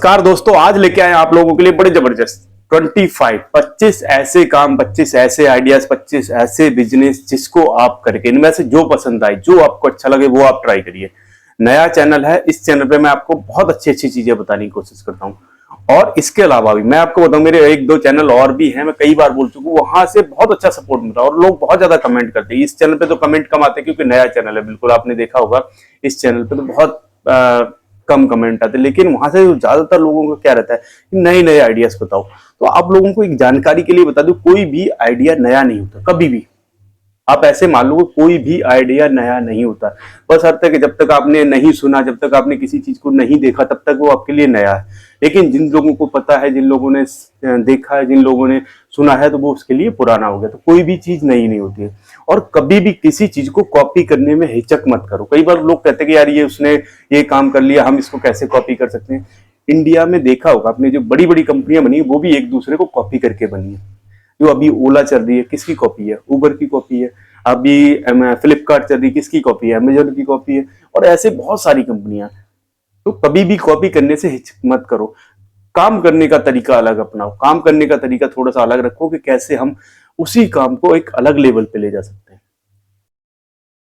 नमस्कार दोस्तों, आज लेके आए आप लोगों के लिए बड़े जबरदस्त 25 ऐसे काम, 25 ऐसे आइडियाज, 25 ऐसे बिजनेस जिसको आप करके इनमें से जो पसंद आए, जो आपको अच्छा लगे वो आप ट्राई करिए। नया चैनल है, इस चैनल पे मैं आपको बहुत अच्छी अच्छी चीजें बताने की कोशिश करता हूँ। और इसके अलावा भी मैं आपको बताऊं, मेरे एक दो चैनल और भी हैं, मैं कई बार बोल चुका हूँ, वहां से बहुत अच्छा सपोर्ट मिलता है और लोग बहुत ज्यादा कमेंट करते हैं। इस चैनल पे तो कमेंट कम आते हैं क्योंकि नया चैनल है, बिल्कुल आपने देखा होगा। इस चैनल पे तो बहुत कम कमेंट आते, लेकिन वहां से ज्यादातर लोगों को क्या रहता है कि नए नए आइडियाज बताओ। तो आप लोगों को एक जानकारी के लिए बता दूं, कोई भी आइडिया नया नहीं होता कभी भी। आप ऐसे मान लो, कोई भी आइडिया नया नहीं होता। बस अर्थ है कि जब तक आपने नहीं सुना, जब तक आपने किसी चीज को नहीं देखा, तब तक वो आपके लिए नया है। लेकिन जिन लोगों को पता है, जिन लोगों ने देखा है, जिन लोगों ने सुना है, तो वो उसके लिए पुराना हो गया। तो कोई भी चीज नई नहीं होती है। और कभी भी किसी चीज को कॉपी करने में हिचक मत करो। कई बार लोग कहते हैं कि यार ये उसने ये काम कर लिया, हम इसको कैसे कॉपी कर सकते हैं। इंडिया में देखा होगा आपने, जो बड़ी बड़ी कंपनियां बनी वो भी एक दूसरे को कॉपी करके बनी है। जो अभी ओला चल रही है, किसकी कॉपी है? उबर की कॉपी है। अभी फ्लिपकार्ट चल रही है, किसकी कॉपी है? अमेजोन की कॉपी है। और ऐसे बहुत सारी कंपनियां। तो कभी भी कॉपी करने से हिचक मत करो। काम करने का तरीका अलग अपनाओ, काम करने का तरीका थोड़ा सा अलग रखो कि कैसे हम उसी काम को एक अलग लेवल पे ले जा सकते हैं।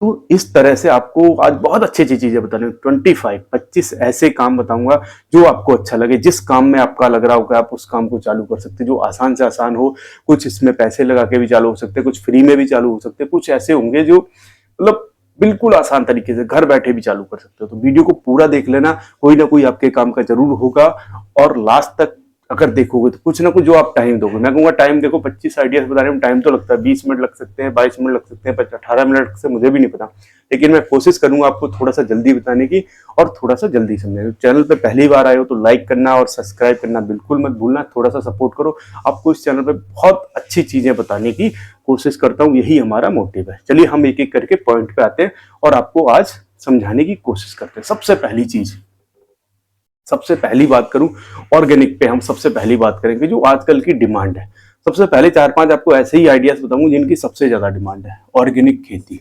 तो इस तरह से आपको आज बहुत अच्छी अच्छी चीजें बताने 25 ऐसे काम बताऊंगा जो आपको अच्छा लगे, जिस काम में आपका लग रहा हो कि आप उस काम को चालू कर सकते हैं, जो आसान से आसान हो। कुछ इसमें पैसे लगा के भी चालू हो सकते हैं, कुछ फ्री में भी चालू हो सकते हैं, कुछ ऐसे होंगे जो मतलब बिल्कुल आसान तरीके से घर बैठे भी चालू कर सकते हो। तो वीडियो को पूरा देख लेना, कोई ना कोई आपके काम का जरूर होगा। और लास्ट तक अगर देखोगे तो कुछ ना कुछ जो आप टाइम दोगे, मैं कहूंगा टाइम देखो, 25 आइडियाज बताने में टाइम तो लगता है, 20 मिनट लग सकते हैं, 22 मिनट लग सकते हैं, 18 मिनट लग सकते हैं, मुझे भी नहीं पता। लेकिन मैं कोशिश करूंगा आपको थोड़ा सा जल्दी बताने की और थोड़ा सा जल्दी समझाने की। चैनल पे पहली बार आए हो तो लाइक करना और सब्सक्राइब करना बिल्कुल मत भूलना, थोड़ा सा सपोर्ट करो। आपको इस चैनल पे बहुत अच्छी चीजें बताने की कोशिश करता हूँ, यही हमारा मोटिव है। चलिए हम एक एक करके पॉइंट पे आते हैं और आपको आज समझाने की कोशिश करते हैं। सबसे पहली बात करूं, ऑर्गेनिक पे हम सबसे पहली बात करेंगे, जो आजकल की डिमांड है। सबसे पहले 4-5 आपको ऐसे ही आइडियाज बताऊंगा जिनकी सबसे ज्यादा डिमांड है। ऑर्गेनिक खेती,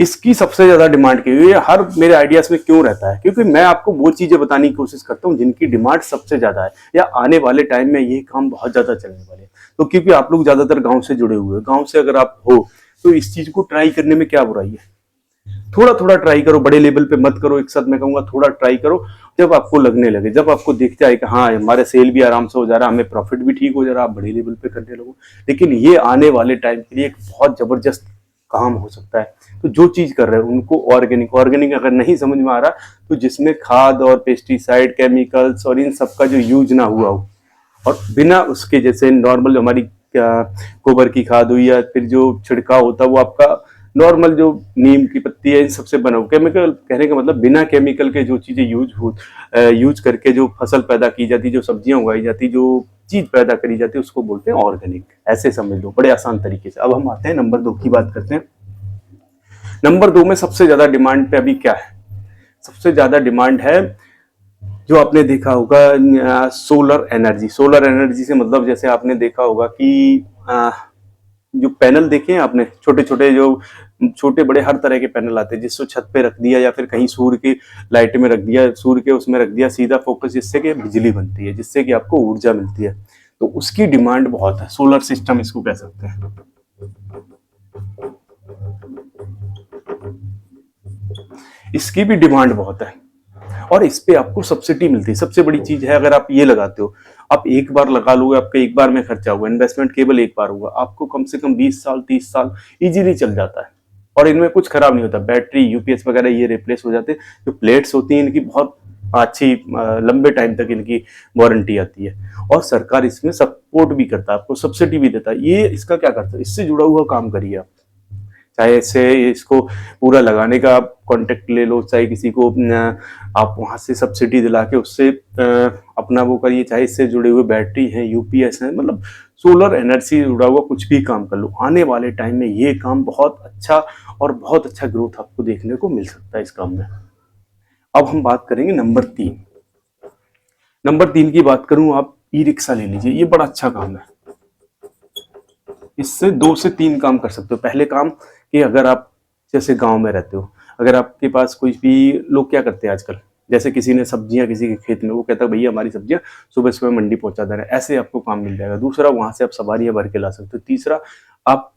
इसकी सबसे ज्यादा डिमांड की हुई है। हर मेरे आइडियाज में क्यों रहता है? क्योंकि मैं आपको वो चीजें बताने की कोशिश करता हूँ जिनकी डिमांड सबसे ज्यादा है, या आने वाले टाइम में ये काम बहुत ज्यादा चलने वाले हैं। तो क्योंकि आप लोग ज्यादातर गांव से जुड़े हुए हैं, गांव से अगर आप हो तो इस चीज को ट्राई करने में क्या बुराई है? थोड़ा थोड़ा ट्राई करो, बड़े लेवल पे मत करो। एक साथ मैं कहूंगा थोड़ा ट्राई करो। जब आपको लगने लगे, जब आपको दिख जाए कि हाँ हमारे सेल भी आराम से हो जा रहा है, हमें प्रॉफिट भी ठीक हो जा रहा है, आप बड़े लेवल पे करने लगो। लेकिन ये आने वाले टाइम के लिए एक बहुत जबरदस्त काम हो सकता है। तो जो चीज कर रहे हैं उनको ऑर्गेनिक, ऑर्गेनिक अगर नहीं समझ में आ रहा तो जिसमें खाद और पेस्टिसाइड, केमिकल्स और इन सब का जो यूज ना हुआ हो, और बिना उसके, जैसे नॉर्मल हमारी गोबर की खाद हुई, या फिर जो छिड़काव होता है वो आपका नॉर्मल जो नीम की पत्ती है इन सबसे बना हुआ। केमिकल कहने का मतलब बिना केमिकल के जो चीजें यूज करके जो फसल पैदा की जाती, जो सब्जियां उगाई जाती, जो चीज पैदा करी जाती है, उसको बोलते हैं ऑर्गेनिक। ऐसे समझ लो बड़े आसान तरीके से। अब हम आते हैं नंबर 2 की बात करते हैं। नंबर 2 में सबसे ज्यादा डिमांड पे अभी क्या है? सबसे ज्यादा डिमांड है, जो आपने देखा होगा, सोलर एनर्जी। सोलर एनर्जी से मतलब जैसे आपने देखा होगा कि जो पैनल देखे हैं आपने, छोटे छोटे, जो छोटे बड़े हर तरह के पैनल आते हैं, जिसको छत पे रख दिया या फिर कहीं सूर्य की लाइट में रख दिया, सूर्य के उसमें रख दिया सीधा फोकस, जिससे कि बिजली बनती है, जिससे कि आपको ऊर्जा मिलती है। तो उसकी डिमांड बहुत है। सोलर सिस्टम इसको कह सकते हैं। इसकी भी डिमांड बहुत है और इस पे आपको सब्सिडी मिलती है। सबसे बड़ी चीज है, अगर आप ये लगाते हो, आप एक बार लगा लोगे, आपका एक बार में खर्चा होगा, इन्वेस्टमेंट केवल एक बार होगा, आपको कम से कम 20 साल 30 साल इजीली चल जाता है। और इनमें कुछ खराब नहीं होता, बैटरी यूपीएस वगैरह ये रिप्लेस हो जाते हैं। जो प्लेट्स होती हैं इनकी बहुत अच्छी, लंबे टाइम तक इनकी वारंटी आती है। और सरकार इसमें सपोर्ट भी करता है, आपको सब्सिडी भी देता है। ये इसका क्या करता है, इससे जुड़ा हुआ काम करिए आप। चाहे इससे इसको पूरा लगाने का आप कॉन्टेक्ट ले लो, चाहे किसी को आप वहां से सब्सिडी दिला के उससे अपना वो करिए, चाहे इससे जुड़े हुए बैटरी हैं, यूपीएस है, मतलब सोलर एनर्जी से जुड़ा हुआ कुछ भी काम कर लो। आने वाले टाइम में ये काम बहुत अच्छा और बहुत अच्छा ग्रोथ आपको देखने को मिल सकता है इस काम में। अब हम बात करेंगे नंबर 3। नंबर 3 की बात करूं, आप ई रिक्शा ले लीजिए। ये बड़ा अच्छा काम है, इससे 2 से 3 काम कर सकते हो। पहले काम कि अगर आप जैसे गांव में रहते हो, अगर आपके पास कोई भी, लोग क्या करते हैं आजकल, जैसे किसी ने सब्जियां किसी के खेत में, वो कहता है भैया हमारी सब्जियां सुबह सुबह मंडी पहुंचा देना, ऐसे आपको काम मिल जाएगा। दूसरा, वहां से आप सवारियां भर के ला सकते हो। तीसरा, आप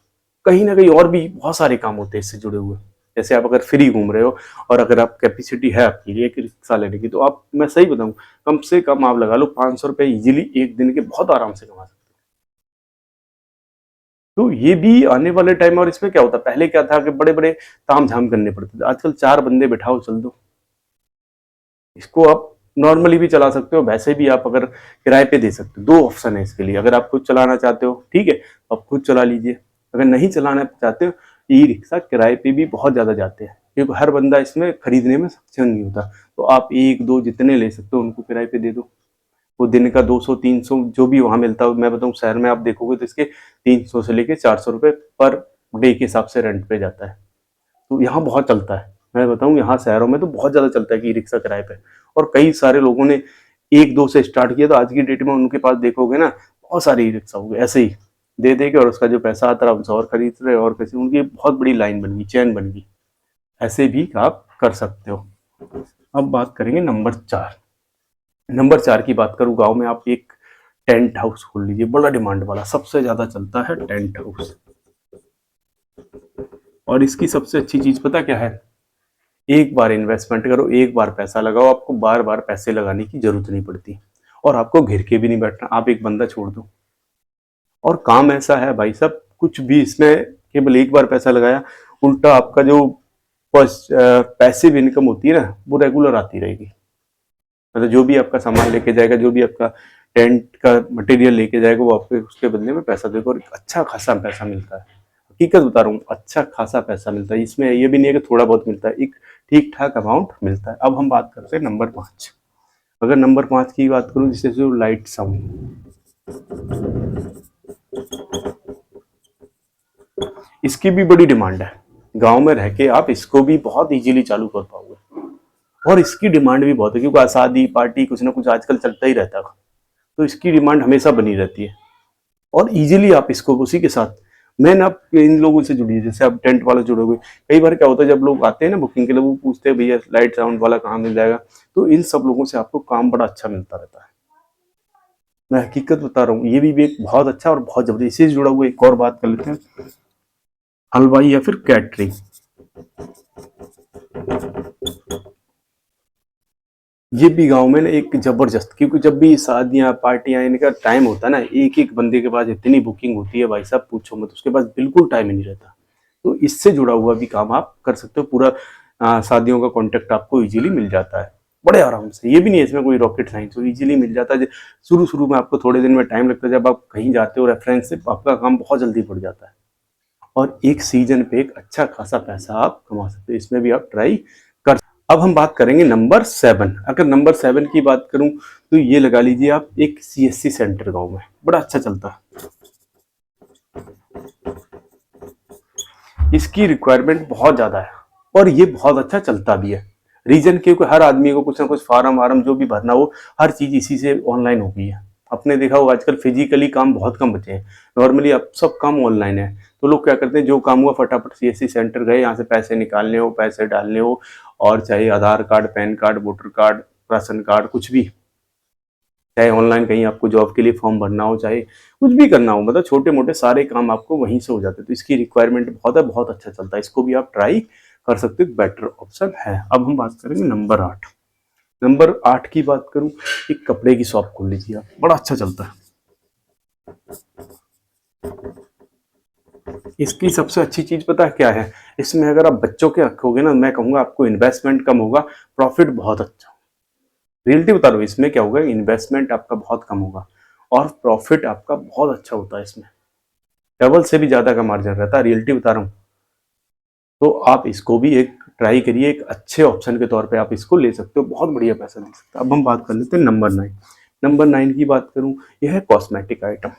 कहीं ना कहीं और भी बहुत सारे काम होते हैं इससे जुड़े हुए। जैसे आप अगर फ्री घूम रहे हो और अगर आप कैपेसिटी है आपके लिए एक रिक्शा लेने की, तो आप, मैं सही बताऊं, कम से कम आप लगा लो 500 रुपये इजीली एक दिन के बहुत आराम से कमा सकते हो। तो ये भी आने वाले टाइम, और इसमें क्या होता है, पहले क्या था कि बड़े बड़े ताम झाम करने पड़ते थे, आजकल 4 बंदे बैठाओ चल दो। इसको आप नॉर्मली भी चला सकते हो, वैसे भी आप अगर किराए पे दे सकते हो। 2 ऑप्शन है इसके लिए, अगर आप खुद चलाना चाहते हो ठीक है, आप खुद चला लीजिए। अगर नहीं चलाना चाहते हो, ई रिक्शा किराए पे भी बहुत ज्यादा जाते हैं, क्योंकि हर बंदा इसमें खरीदने में सक्षम नहीं होता। तो आप एक दो जितने ले सकते हो उनको किराए पे दे दो। वो दिन का 200 300 जो भी वहां मिलता है, मैं बताऊं शहर में आप देखोगे तो इसके 300 से लेके 400 रुपये पर डे के हिसाब से रेंट पे जाता है। तो यहाँ बहुत चलता है, मैं बताऊं यहाँ शहरों में तो बहुत ज्यादा चलता है कि रिक्शा किराए पे। और कई सारे लोगों ने एक दो से स्टार्ट किया, तो आज की डेट में उनके पास देखोगे ना बहुत सारे ई रिक्शा हो गए ऐसे ही दे दे के, और उसका जो पैसा आता रहा उनसे और खरीद रहे, और कैसे उनकी बहुत बड़ी लाइन बन गई, चैन बन गई। ऐसे भी आप कर सकते हो। अब बात करेंगे नंबर 4। नंबर 4 की बात करूँ, गाँव में आप एक टेंट हाउस खोल लीजिए, बड़ा डिमांड वाला, सबसे ज्यादा चलता है टेंट हाउस। और इसकी सबसे अच्छी चीज पता क्या है, एक बार इन्वेस्टमेंट करो, एक बार पैसा लगाओ, आपको बार बार पैसे लगाने की जरूरत नहीं पड़ती, और आपको घेर के भी नहीं बैठना, आप एक बंदा छोड़ दो। और काम ऐसा है भाई साहब, कुछ भी इसमें केवल एक बार पैसा लगाया, उल्टा आपका जो पैसिव इनकम होती है ना, वो रेगुलर आती रहेगी। मतलब जो भी आपका सामान लेके जाएगा, जो भी आपका टेंट का मटेरियल लेके जाएगा, वो आपको उसके बदले में पैसा देगा, और अच्छा खासा पैसा मिलता है। हकीकत बता रहा हूँ, अच्छा खासा पैसा मिलता है इसमें, ये भी नहीं है कि थोड़ा बहुत मिलता है, एक ठीक ठाक अमाउंट मिलता है। अब हम बात करते हैं नंबर 5। अगर नंबर 5 की बात करूं, जैसे जो लाइट साउंड, इसकी भी बड़ी डिमांड है। गांव में रह के आप इसको भी बहुत इजीली चालू कर पाओगे, और इसकी डिमांड भी बहुत है, क्योंकि शादी पार्टी कुछ ना कुछ आजकल चलता ही रहता है, तो इसकी डिमांड हमेशा बनी रहती है। और इजीली आप इसको उसी के साथ, मैंने आप इन लोगों से जुड़ी है, जैसे आप टेंट वाले जुड़ोगे। कई बार क्या होता है, जब लोग आते हैं ना बुकिंग के लिए, वो पूछते हैं भैया लाइट साउंड वाला कहाँ मिल जाएगा, तो इन सब लोगों से आपको काम बड़ा अच्छा मिलता रहता है। मैं हकीकत बता रहा हूँ, ये भी एक बहुत अच्छा और बहुत जबरदस्त, इससे जुड़ा हुआ एक और बात कर लेते हैं, हलवाई या फिर कैटरिंग। ये भी गांव में ना एक जबरदस्त, क्योंकि जब भी शादियां पार्टियां इनका टाइम होता है ना, एक एक बंदे के पास इतनी बुकिंग होती है भाई साहब, पूछो मत, उसके पास बिल्कुल टाइम ही नहीं रहता। तो इससे जुड़ा हुआ भी काम आप कर सकते हो, पूरा शादियों का कॉन्टेक्ट आपको इजीली मिल जाता है बड़े आराम से। ये भी नहीं है इसमें कोई रॉकेट साइंस, इजीली मिल जाता है। शुरू शुरू में आपको थोड़े दिन में टाइम लगता है, जब आप कहीं जाते हो रेफरेंस से, आपका काम बहुत जल्दी बढ़ जाता है, और एक सीजन पे एक अच्छा खासा पैसा आप कमा सकते हो। इसमें भी आप ट्राई कर। अब हम बात करेंगे नंबर 7। अगर नंबर 7 की बात करूं, तो ये लगा लीजिए आप एक सीएससी सेंटर गांव में बड़ा अच्छा चलता है। इसकी रिक्वायरमेंट बहुत ज्यादा है, और ये बहुत अच्छा चलता भी है। रीजन क्योंकि हर आदमी को कुछ ना कुछ फार्म वार्म जो भी भरना हो, हर चीज इसी से ऑनलाइन हो गई है। आपने देखा होगा आजकल फिजिकली काम बहुत कम बचे हैं, नॉर्मली अब सब काम ऑनलाइन है। तो लोग क्या करते हैं, जो काम हुआ फटाफट सीएससी सेंटर गए, यहाँ से पैसे निकालने हो, पैसे डालने हो, और चाहे Aadhaar card, PAN card, voter card, ration card, कुछ भी, चाहे ऑनलाइन कहीं आपको जॉब के लिए फॉर्म भरना हो, चाहे कुछ भी करना हो, मतलब छोटे मोटे सारे काम आपको वहीं से हो जाते हैं। तो इसकी रिक्वायरमेंट बहुत है, बहुत अच्छा चलता है, इसको भी आप ट्राई कर सकते हो, बेटर ऑप्शन है। अब हम बात करेंगे नंबर 8। नंबर 8 की बात करूं, एक कपड़े की शॉप खोल लीजिए आप, बड़ा अच्छा चलता है। इसकी सबसे अच्छी चीज पता है क्या है, इसमें अगर आप बच्चों के रखोगे ना, मैं कहूंगा आपको इन्वेस्टमेंट कम होगा, प्रॉफिट बहुत अच्छा। रियलिटी बता रहा हूँ, इसमें क्या होगा, इन्वेस्टमेंट आपका बहुत कम होगा, और प्रॉफिट आपका बहुत अच्छा होता है। इसमें डबल से भी ज्यादा का मार्जिन रहता है, रियलिटी बता रहा हूँ। तो आप इसको भी एक ट्राई करिए, एक अच्छे ऑप्शन के तौर पे आप इसको ले सकते हो, बहुत बढ़िया पैसा दे सकते हो। अब हम बात कर लेते हैं नंबर 9। नंबर 9 की बात करूं, यह है कॉस्मेटिक आइटम।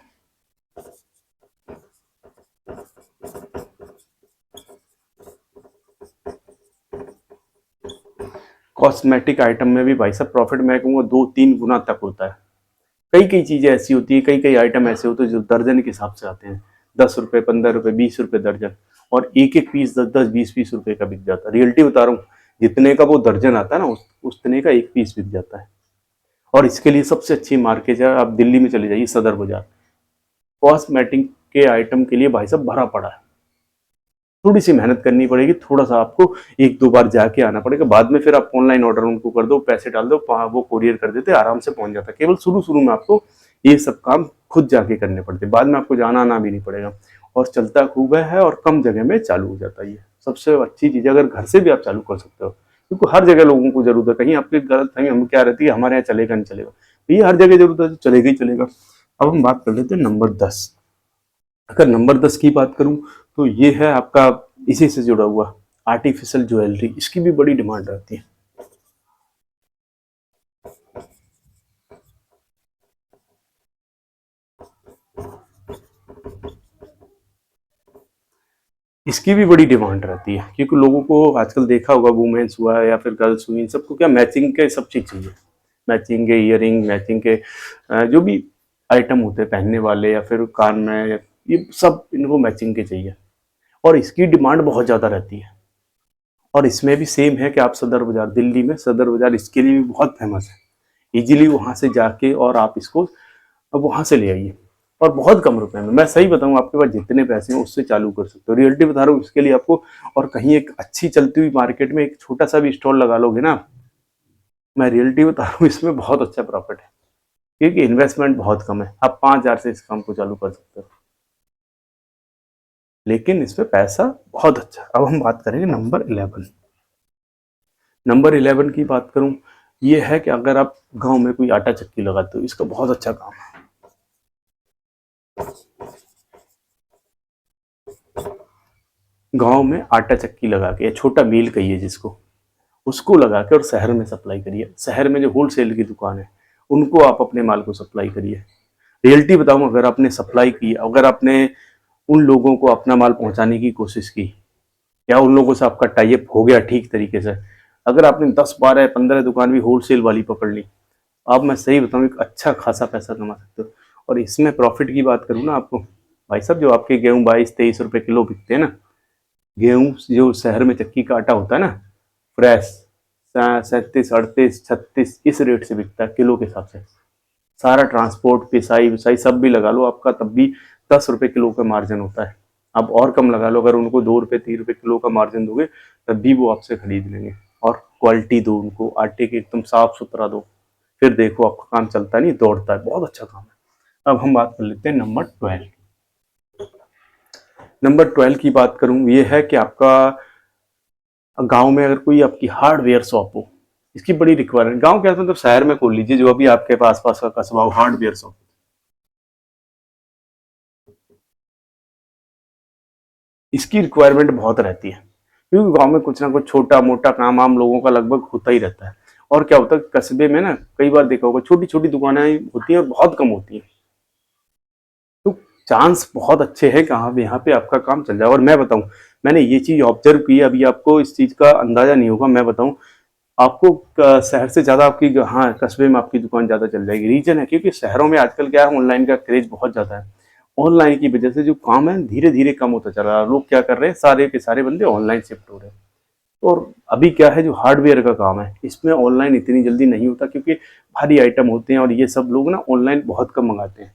कॉस्मेटिक आइटम में भी भाई साहब प्रॉफिट मैं कहूँगा 2-3 गुना तक होता है। कई कई चीजें ऐसी होती है, कई कई आइटम ऐसे होते हैं जो दर्जन के हिसाब से आते हैं, 10 रुपए, 15 रुपए, 20 रुपए दर्जन, और एक एक पीस 10-10 20-20 रुपए का बिक जाता है। रियलिटी बता रहा हूँ, जितने का वो दर्जन आता है ना, उतने का एक पीस बिक जाता है। और इसके लिए सबसे अच्छी मार्केट है, आप दिल्ली में चले जाइए, सदर बाजार। कॉस्मेटिक के आइटम के लिए भाई साहब भरा पड़ा है। थोड़ी सी मेहनत करनी पड़ेगी, थोड़ा सा आपको एक दो बार जाके आना पड़ेगा। बाद में फिर आप ऑनलाइन ऑर्डर उनको कर दो, पैसे डाल दो, वो कोरियर कर देते, आराम से पहुंच जाता है। केवल शुरू शुरू में आपको ये सब काम खुद जाके करने पड़ते, बाद में आपको जाना आना भी नहीं पड़ेगा। और चलता खूब है और कम जगह में चालू हो जाता है। ये सबसे अच्छी चीज है, अगर घर से भी आप चालू कर सकते हो, क्योंकि हर जगह लोगों को जरूरत है। कहीं आपकी गलत फहमी हम क्या रहती है, हमारे यहाँ चलेगा नहीं चलेगा, तो ये हर जगह जरूरत है, तो चलेगा ही चलेगा। अब हम बात कर लेते हैं नंबर 10। अगर नंबर 10 की बात करूं तो ये है आपका इसी से जुड़ा हुआ आर्टिफिशियल ज्वेलरी। इसकी भी बड़ी डिमांड रहती है। इसकी भी बड़ी डिमांड रहती है, क्योंकि लोगों को आजकल देखा होगा, वुमेन्स हुआ या फिर गर्ल्स हुई, इन सबको क्या मैचिंग के सब चीज चाहिए। मैचिंग के ईयरिंग, मैचिंग के जो भी आइटम होते हैं पहनने वाले, या फिर कान में, ये सब इनको मैचिंग के चाहिए। और इसकी डिमांड बहुत ज़्यादा रहती है। और इसमें भी सेम है कि आप सदर बाजार, दिल्ली में सदर बाजार इसके लिए भी बहुत फेमस है। इजीली वहाँ से जाके और आप इसको वहाँ से ले आइए, और बहुत कम रुपए में। मैं सही बताऊँ, आपके पास जितने पैसे हैं उससे चालू कर सकते हो। रियलिटी बता रहा हूँ इसके लिए आपको। और कहीं एक अच्छी चलती हुई मार्केट में एक छोटा सा भी स्टॉल लगा लोगे ना, मैं रियलिटी बता रहा हूँ, इसमें बहुत अच्छा प्रॉफिट है, क्योंकि इन्वेस्टमेंट बहुत कम है। आप 5,000 से इस काम को चालू कर सकते हो, लेकिन इसमें पैसा बहुत अच्छा है। अब हम बात करेंगे नंबर 11। नंबर 11 की बात करूं, ये है कि अगर आप गांव में कोई आटा चक्की लगाते हो, इसका बहुत अच्छा काम है। गांव में आटा चक्की लगा के, या छोटा मिल कहिए जिसको, उसको लगा के और शहर में सप्लाई करिए। शहर में जो होलसेल की दुकान है, उनको आप अपने माल को सप्लाई करिए। रियलिटी बताऊं, अगर आपने सप्लाई की, अगर आपने उन लोगों को अपना माल पहुंचाने की कोशिश की, या उन लोगों से आपका टाइप हो गया ठीक तरीके से, अगर आपने 10 12 15 दुकान भी होलसेल वाली पकड़ ली, आप, मैं सही बताऊं, एक अच्छा खासा पैसा कमा सकते हो। और इसमें प्रॉफिट की बात करूँ ना आपको, भाई साहब, जो आपके गेहूं 22 23 रुपए किलो बिकते हैं ना, गेहूं जो शहर में चक्की का आटा होता है ना, फ्रेश 37 38 36 इस रेट से बिकता है किलो के हिसाब से। सारा ट्रांसपोर्ट, पिसाई विसाई सब भी लगा लो आपका, तब भी 10 रुपए किलो का मार्जिन होता है। आप और कम लगा लो, अगर उनको 2 रुपए 3 रुपए किलो का मार्जिन दोगे, तब भी वो आपसे खरीद लेंगे। और क्वालिटी दो उनको, आटे की एकदम साफ सुथरा दो, फिर देखो आपका काम चलता नहीं, दौड़ता है, बहुत अच्छा काम है। अब हम बात कर लेते हैं नंबर 12। नंबर 12 की बात करूं, ये है कि आपका गांव में अगर कोई आपकी हार्डवेयर शॉप हो, इसकी बड़ी रिक्वायरमेंट। गांव क्या मतलब शहर में खोल लीजिए, जो अभी आपके पास पास का कस्बा हो, हार्डवेयर शॉप, इसकी रिक्वायरमेंट बहुत रहती है। क्योंकि गांव में कुछ ना कुछ छोटा मोटा काम आम लोगों का लगभग होता ही रहता है। और क्या होता है, कस्बे में ना कई बार देखा होगा, छोटी छोटी दुकानें होती हैं और बहुत कम होती हैं, तो चांस बहुत अच्छे हैं कि हाँ यहाँ पे आपका काम चल जाए। और मैं बताऊं, मैंने ये चीज ऑब्जर्व की है, अभी आपको इस चीज का अंदाजा नहीं होगा, मैं बताऊं आपको, शहर से ज्यादा आपकी, हाँ, कस्बे में आपकी दुकान ज्यादा चल जाएगी। रीजन है क्योंकि शहरों में आजकल क्या है, ऑनलाइन का क्रेज बहुत ज्यादा है। ऑनलाइन की वजह से जो काम है धीरे धीरे कम होता चल रहा है। लोग क्या कर रहे हैं, सारे के सारे बंदे ऑनलाइन शिफ्ट हो रहे हैं। और अभी क्या है, जो हार्डवेयर का काम है, इसमें ऑनलाइन इतनी जल्दी नहीं होता, क्योंकि भारी आइटम होते हैं और ये सब लोग ना ऑनलाइन बहुत कम मंगाते हैं।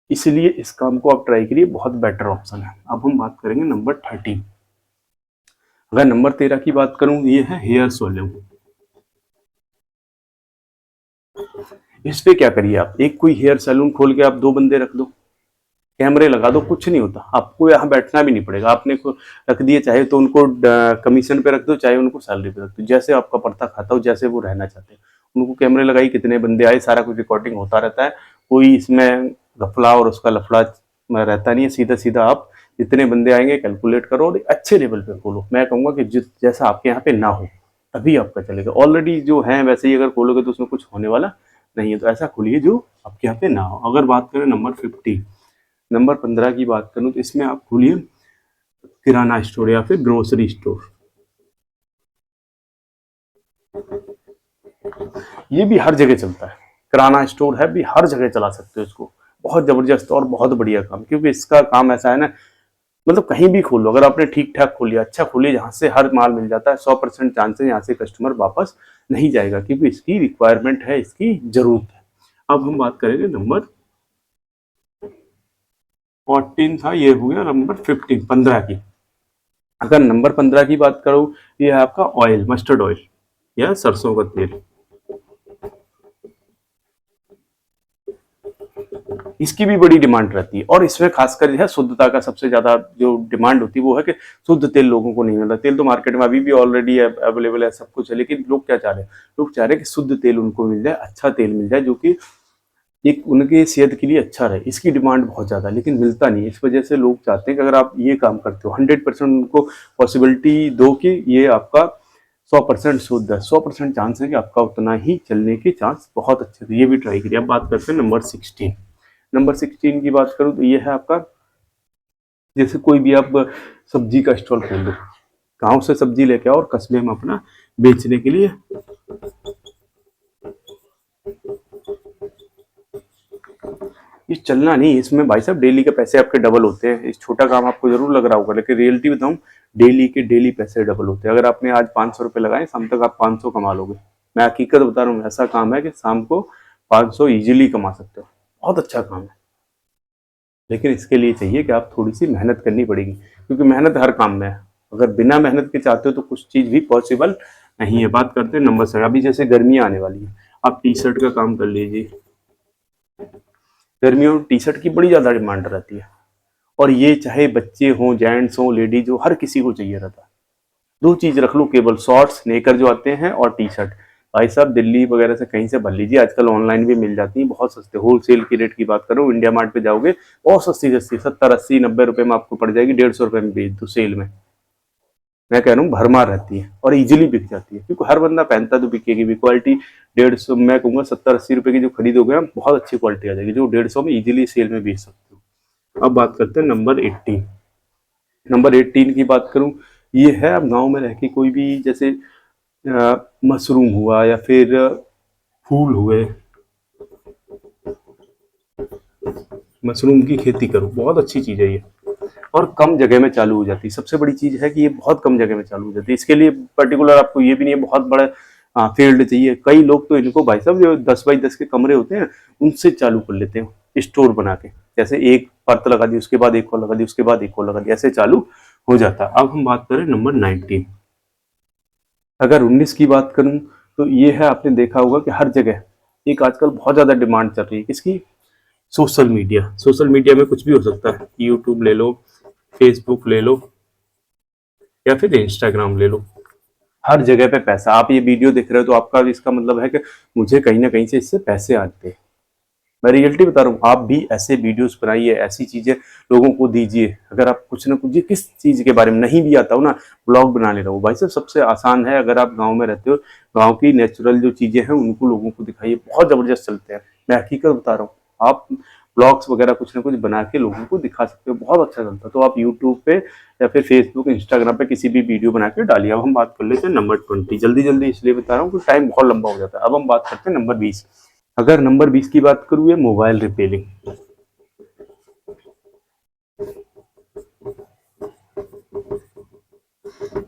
इसलिए इस काम को आप ट्राई करिए, बहुत बेटर ऑप्शन है। अब हम बात करेंगे नंबर 13। अगर नंबर 13 की बात करूं, ये है हेयर सैलून। इस पे क्या करिए, आप एक कोई हेयर सैलून खोल के आप 2 बंदे रख दो, कैमरे लगा दो, कुछ नहीं होता, आपको यहाँ बैठना भी नहीं पड़ेगा। आपने को रख दिए, चाहे तो उनको कमीशन पे रख दो, चाहे उनको सैलरी पे रख दो, जैसे आपका पड़ता खाता हो, जैसे वो रहना चाहते हैं। उनको कैमरे लगाई, कितने बंदे आए, सारा कुछ रिकॉर्डिंग होता रहता है। कोई इसमें घपला और उसका लफड़ा रहता नहीं है। सीधा सीधा आप जितने बंदे आएंगे कैलकुलेट करो, और अच्छे लेवल पे खोलो। मैं कहूँगा कि जिस जैसा आपके यहाँ पे ना हो, तभी आपका चलेगा। ऑलरेडी जो है वैसे ही अगर खोलोगे तो उसमें कुछ होने वाला नहीं है। तो ऐसा खोलिए जो आपके यहाँ पे ना हो। अगर बात करें नंबर 15, नंबर 15 की बात करूं, तो इसमें आप खोलिए किराना स्टोर या फिर ग्रोसरी स्टोर। ये भी हर जगह चलता है, किराना स्टोर है भी हर जगह चला सकते हो इसको। बहुत जबरदस्त और बहुत बढ़िया काम, क्योंकि इसका काम ऐसा है ना, मतलब कहीं भी खोलो, अगर आपने ठीक ठाक खोलिया, अच्छा खोलिए, जहां से हर माल मिल जाता है, 100% चांस है यहाँ से कस्टमर वापस नहीं जाएगा, क्योंकि इसकी रिक्वायरमेंट है, इसकी जरूरत है। अब हम बात करेंगे नंबर 14 था, ये हो गया नंबर 15, 15 की। अगर नंबर 15 की बात करूँ, ये है आपका ऑयल, मस्टर्ड ऑयल या सरसों का तेल। इसकी भी बड़ी डिमांड रहती है, और इसमें खासकर जो है शुद्धता का सबसे ज्यादा जो डिमांड होती है वो है कि शुद्ध तेल लोगों को नहीं मिलता। तेल तो मार्केट में अभी भी ऑलरेडी अवेलेबल है, सब कुछ है, लेकिन लोग क्या चाह रहे हैं, लोग चाह रहे हैं कि शुद्ध तेल उनको मिल जाए, अच्छा तेल मिल जाए, जो कि एक उनके सेहत के लिए अच्छा रहे। इसकी डिमांड बहुत ज्यादा, लेकिन मिलता नहीं। इस वजह से लोग चाहते हैं कि अगर आप ये काम करते हो, 100% उनको पॉसिबिलिटी दो कि ये आपका 100% शुद्ध है, 100% चांस है कि आपका उतना ही चलने के चांस बहुत अच्छे थे। ये भी ट्राई करिए। अब बात करते हैं नंबर 16। नंबर 16 की बात करूं तो ये है आपका, जैसे कोई भी आप सब्जी का स्टॉल खोल लो, गांव से सब्जी लेके आओ और कस्बे में अपना बेचने के लिए। ये चलना नहीं, इसमें भाई साहब डेली के पैसे आपके डबल होते हैं। इस छोटा काम आपको जरूर लग रहा होगा, लेकिन रियलिटी बताऊं, डेली के डेली पैसे डबल होते हैं। अगर आपने आज 500 रुपये लगाए, शाम तक आप 500 कमा लोगे। मैं हकीकत बता रहा हूँ, ऐसा काम है कि शाम को 500 इजीली कमा सकते हो। बहुत अच्छा काम है, लेकिन इसके लिए चाहिए कि आप थोड़ी सी मेहनत करनी पड़ेगी, क्योंकि मेहनत हर काम में है। अगर बिना मेहनत के चाहते हो तो कुछ चीज भी पॉसिबल नहीं है। बात करते हैं नंबर 7। अभी जैसे गर्मियां आने वाली है, आप टी शर्ट का काम कर लीजिए। गर्मियों में टी शर्ट की बड़ी ज्यादा डिमांड रहती है, और ये चाहे बच्चे हों, जेंट्स हों, लेडीज हो, हर किसी को चाहिए रहता है। दो चीज रख लो केवल, शॉर्ट्स नेकर जो आते हैं और टी शर्ट। भाई साहब दिल्ली वगैरह से कहीं से भर लीजिए, आजकल ऑनलाइन भी मिल जाती है बहुत सस्ते। होलसेल की रेट की बात करो, इंडिया मार्ट पे जाओगे बहुत सस्ती सस्ती, 70 80 90 रुपए में आपको पड़ जाएगी, 150 रुपए में बेच दो सेल में। मैं कह रहा हूँ भरमार रहती है और इजीली बिक जाती है, क्योंकि हर बंदा पहनता तो बिकेगी भी। क्वालिटी 150, मैं कहूँगा 70 80 रुपए की जो खरीदोगे आप, बहुत अच्छी क्वालिटी आ जाएगी, जो 150 में इजीली सेल में बेच सकते हो। अब बात करते हैं नंबर 18। नंबर 18 की बात करूं, ये है अब गांव में रह के कोई भी, जैसे मशरूम हुआ या फिर फूल हुए, मशरूम की खेती करो, बहुत अच्छी चीज है ये, और कम जगह में चालू हो जाती है। सबसे बड़ी चीज है कि ये बहुत कम जगह में चालू हो जाती है। इसके लिए पर्टिकुलर आपको ये भी नहीं है बहुत बड़ा फील्ड चाहिए। कई लोग तो इनको भाई साहब जो 10 बाई 10 के कमरे होते हैं, उनसे चालू कर लेते हैं स्टोर बना के। जैसे एक परत लगा दी, उसके बाद एक और लगा दी, उसके बाद एक और लगा दी, ऐसे चालू हो जाता है। अब हम बात करें नंबर 19। अगर 19 की बात करूं तो ये है, आपने देखा होगा कि हर जगह एक आजकल बहुत ज्यादा डिमांड चल रही है, किसकी? Social media. सोशल मीडिया में कुछ भी हो सकता है, यूट्यूब ले लो, फेसबुक ले लो, या फिर इंस्टाग्राम ले लो। हर जगह पे पैसा। आप ये वीडियो देख रहे हो तो आपका इसका मतलब है कि मुझे कहीं ना कहीं से इससे पैसे आते हैं। मैं रियलिटी बता रहा हूँ, आप भी ऐसे वीडियोस बनाइए, ऐसी चीजें लोगों को दीजिए। अगर आप कुछ ना कुछ, ये किस चीज के बारे में नहीं भी आता हो ना, ब्लॉग बनाने रहो। भाई साहब सबसे आसान है, अगर आप गांव में रहते हो, गांव की नेचुरल जो चीजें हैं उनको लोगों को दिखाइए, बहुत जबरदस्त चलते हैं। मैं हकीकत बता रहा हूँ, आप ब्लॉग्स वगैरह कुछ ना कुछ बना के लोगों को दिखा सकते हो, बहुत अच्छा चलता है। तो आप यूट्यूब पे या फिर फेसबुक इंस्टाग्राम पे किसी भी वीडियो बना के डालिए। अब हम बात कर लेते हैं नंबर 20। जल्दी जल्दी इसलिए बता रहा हूँ कि टाइम बहुत लंबा हो जाता है। अब हम बात करते हैं नंबर 20। अगर नंबर 20 की बात करूँ, ये मोबाइल रिपेयरिंग।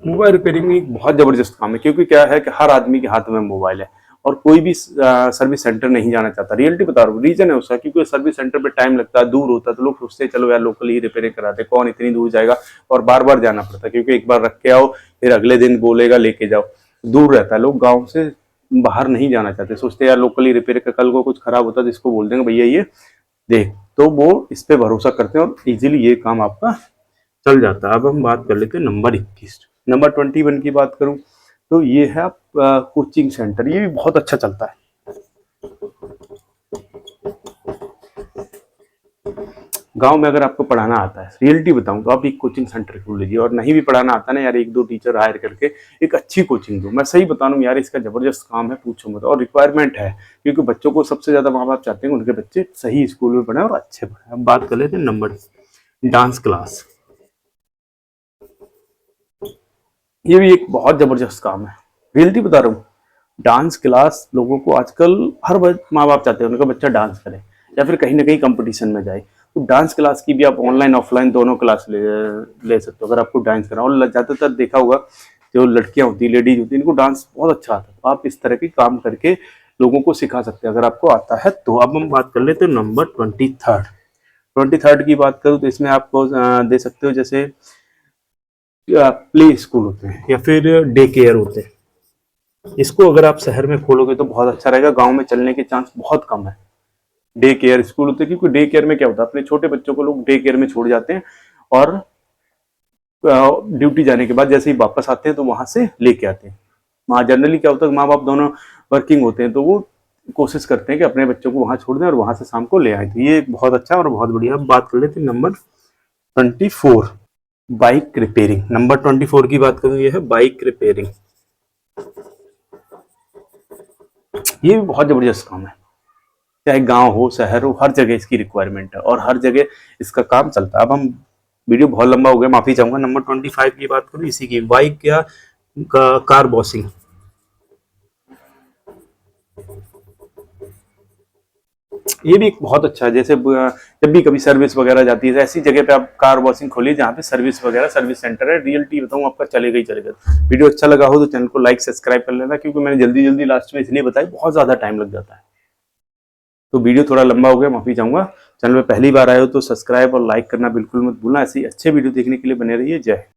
मोबाइल रिपेयरिंग एक बहुत जबरदस्त काम है, क्योंकि क्या है कि हर आदमी के हाथ में मोबाइल है, और कोई भी सर्विस सेंटर नहीं जाना चाहता। रियलिटी बता रहा हूँ, रीजन है उसका, क्योंकि सर्विस सेंटर पे टाइम लगता है, दूर होता है, तो लोग सोचते हैं चलो यार लोकल ही रिपेयरिंग कराते, कौन इतनी दूर जाएगा और बार बार जाना पड़ता है, क्योंकि एक बार रख के आओ फिर अगले दिन बोलेगा लेके जाओ, दूर रहता है। लोग गाँव से बाहर नहीं जाना चाहते, सोचते हैं यार लोकल ही रिपेयर का, कल को कुछ खराब होता है तो इसको बोल देंगे भैया ये देख, तो वो इस पे भरोसा करते हैं और इजीली ये काम आपका चल जाता है। अब हम बात कर लेते हैं नंबर 21। नंबर 21 की बात करूं तो ये है कोचिंग सेंटर। ये भी बहुत अच्छा चलता है। गांव में अगर आपको पढ़ाना आता है, रियलिटी बताऊं तो आप एक कोचिंग सेंटर खोल लीजिए, और नहीं भी पढ़ाना आता ना यार, एक दो टीचर हायर करके एक अच्छी कोचिंग दो। मैं सही बता रहा हूँ यार, इसका जबरदस्त काम है, पूछो मत, और रिक्वायरमेंट है, क्योंकि बच्चों को सबसे ज्यादा माँ बाप चाहते हैं उनके बच्चे सही स्कूल में पढ़े और अच्छे पढ़े। अब बात कर लेते हैं नंबर डांस क्लास। ये भी एक बहुत जबरदस्त काम है, रियलिटी बता रहा हूँ। डांस क्लास लोगों को आजकल हर माँ बाप चाहते हैं उनका बच्चा डांस करे, या फिर कहीं ना कहीं कंपटीशन में जाए। तो डांस क्लास की भी आप ऑनलाइन ऑफलाइन दोनों क्लास ले सकते हो अगर आपको डांस करना। और ज़्यादातर देखा होगा जो लड़कियां होती है, लेडीज होती है, इनको डांस बहुत अच्छा आता है, तो आप इस तरह के काम करके लोगों को सिखा सकते हैं अगर आपको आता है तो। अब हम बात कर लेते हैं नंबर 23rd की बात करूँ तो इसमें आपको दे सकते हो जैसे प्ले स्कूल होते हैं या फिर डे केयर होते हैं। इसको अगर आप शहर में खोलोगे तो बहुत अच्छा रहेगा, गांव में चलने के चांस बहुत कम है। डे केयर स्कूल होते हैं क्योंकि डे केयर में क्या होता है, अपने छोटे बच्चों को लोग डे केयर में छोड़ जाते हैं और ड्यूटी जाने के बाद जैसे ही वापस आते हैं तो वहां से लेके आते हैं। वहाँ जनरली क्या होता है, माँ बाप दोनों वर्किंग होते हैं तो वो कोशिश करते हैं कि अपने बच्चों को वहां छोड़ दें और वहां से शाम को ले आए। तो ये बहुत अच्छा और बहुत बढ़िया। अब बात कर लेते हैं नंबर 24, बाइक रिपेयरिंग। नंबर 24 की बात करूँ, ये है बाइक रिपेयरिंग। ये भी बहुत जबरदस्त काम है, चाहे गांव हो शहर हो, हर जगह इसकी रिक्वायरमेंट है और हर जगह इसका काम चलता है। अब हम वीडियो बहुत लंबा हो गया, माफी चाहूंगा। नंबर 25 की बात करूँ, इसी की बाइक या कार वॉशिंग। ये भी बहुत अच्छा है, जैसे जब भी कभी सर्विस वगैरह जाती है ऐसी जगह पे आप कार वॉशिंग खोलिए जहाँ पे सर्विस वगैरह, सर्विस सेंटर है। रियलिटी बताऊँ आपका चलेगा ही चलेगा। वीडियो अच्छा लगा हो तो चैनल को लाइक सब्सक्राइब कर लेना, क्योंकि मैंने जल्दी जल्दी लास्ट में इसलिए बताया, बहुत ज्यादा टाइम लग जाता है। तो वीडियो थोड़ा लंबा हो गया, माफी चाहूंगा। चैनल में पहली बार आए हो तो सब्सक्राइब और लाइक करना बिल्कुल मत भूलना। ऐसे ही अच्छे वीडियो देखने के लिए बने रहिए। जय हिंद।